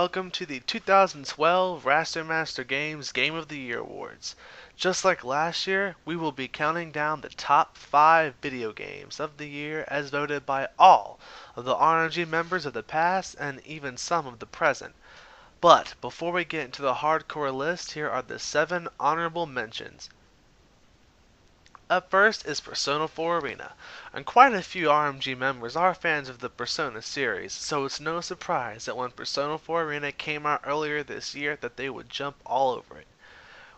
welcome to the 2012 Master Games Game of the Year Awards. Just like last year, we will be counting down the top 5 video games of the year as voted by all of the RMG members of the past and even some of the present. But before we get into the hardcore list, here are the 7 honorable mentions. Up first is Persona 4 Arena, and quite a few RMG members are fans of the Persona series, so it's no surprise that when Persona 4 Arena came out earlier this year that they would jump all over it.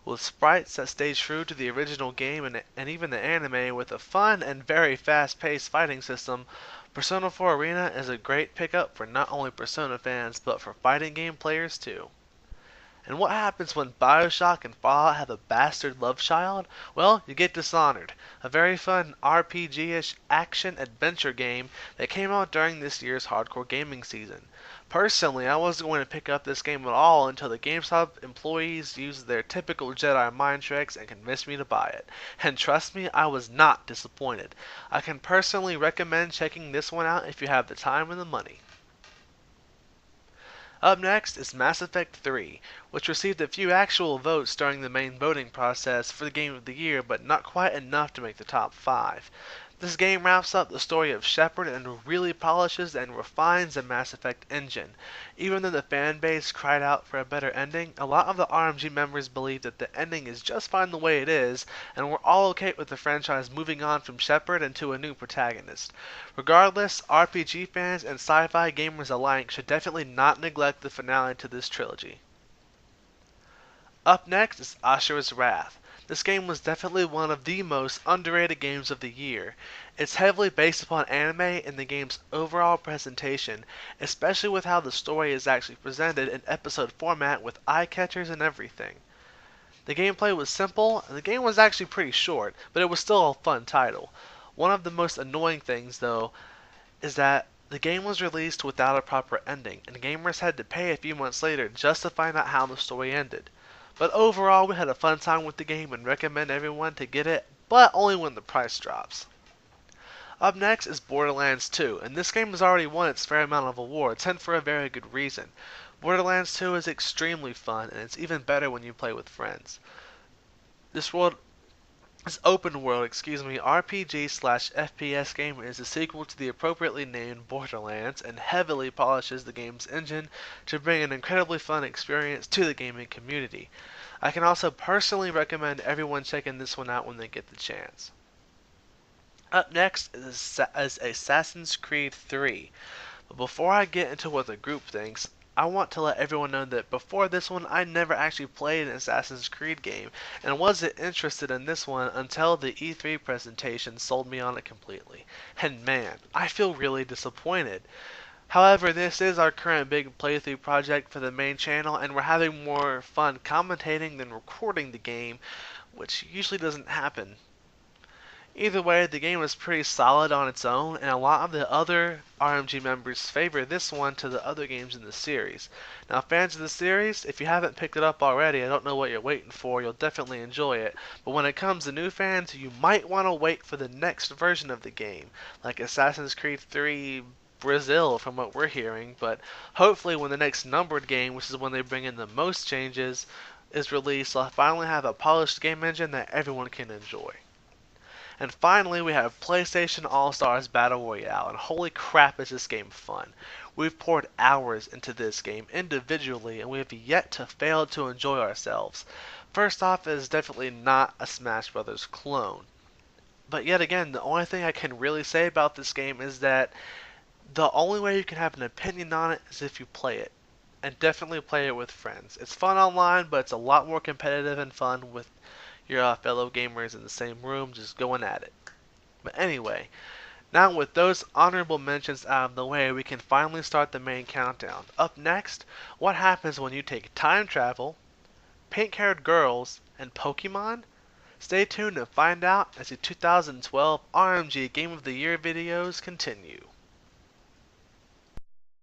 With sprites that stay true to the original game and even the anime with a fun and very fast-paced fighting system, Persona 4 Arena is a great pickup for not only Persona fans but for fighting game players too. And what happens when Bioshock and Fallout have a bastard love child? Well, you get Dishonored, a very fun RPG-ish action-adventure game that came out during this year's hardcore gaming season. Personally, I wasn't going to pick up this game at all until the GameStop employees used their typical Jedi mind tricks and convinced me to buy it. And trust me, I was not disappointed. I can personally recommend checking this one out if you have the time and the money. Up next is Mass Effect 3, which received a few actual votes during the main voting process for the Game of the Year, but not quite enough to make the top 5. This game wraps up the story of Shepard and really polishes and refines the Mass Effect engine. Even though the fan base cried out for a better ending, a lot of the RMG members believe that the ending is just fine the way it is, and we're all okay with the franchise moving on from Shepard and to a new protagonist. Regardless, RPG fans and sci-fi gamers alike should definitely not neglect the finale to this trilogy. Up next is Oestrus Wrath. This game was definitely one of the most underrated games of the year. It's heavily based upon anime in the game's overall presentation, especially with how the story is actually presented in episode format with eye catchers and everything. The gameplay was simple, and the game was actually pretty short, but it was still a fun title. One of the most annoying things, though, is that the game was released without a proper ending, and gamers had to pay a few months later just to find out how the story ended. But overall, we had a fun time with the game and recommend everyone to get it, but only when the price drops. Up next is Borderlands 2, and this game has already won its fair amount of awards, and for a very good reason. Borderlands 2 is extremely fun, and it's even better when you play with friends. This open world, RPG/FPS game is a sequel to the appropriately named Borderlands and heavily polishes the game's engine to bring an incredibly fun experience to the gaming community. I can also personally recommend everyone checking this one out when they get the chance. Up next is Assassin's Creed 3. But before I get into what the group thinks, I want to let everyone know that before this one, I never actually played an Assassin's Creed game, and wasn't interested in this one until the E3 presentation sold me on it completely. And man, I feel really disappointed. However, this is our current big playthrough project for the main channel, and we're having more fun commentating than recording the game, which usually doesn't happen. Either way, the game is pretty solid on its own, and a lot of the other RMG members favor this one to the other games in the series. Now, fans of the series, if you haven't picked it up already, I don't know what you're waiting for, you'll definitely enjoy it. But when it comes to new fans, you might want to wait for the next version of the game, like Assassin's Creed 3 Brazil from what we're hearing, but hopefully when the next numbered game, which is when they bring in the most changes, is released, I'll finally have a polished game engine that everyone can enjoy. And finally, we have PlayStation AllStars Battle Royale, and holy crap is this game fun. We've poured hours into this game individually, and we have yet to fail to enjoy ourselves. First off, it is definitely not a Smash Bros. Clone. But yet again, the only thing I can really say about this game is that the only way you can have an opinion on it is if you play it. And definitely play it with friends. It's fun online, but it's a lot more competitive and fun with your fellow gamers in the same room just going at it. But anyway, now with those honorable mentions out of the way, we can finally start the main countdown. Up next, what happens when you take time travel, pink-haired girls, and Pokemon? Stay tuned to find out as the 2012 RMG Game of the Year videos continue.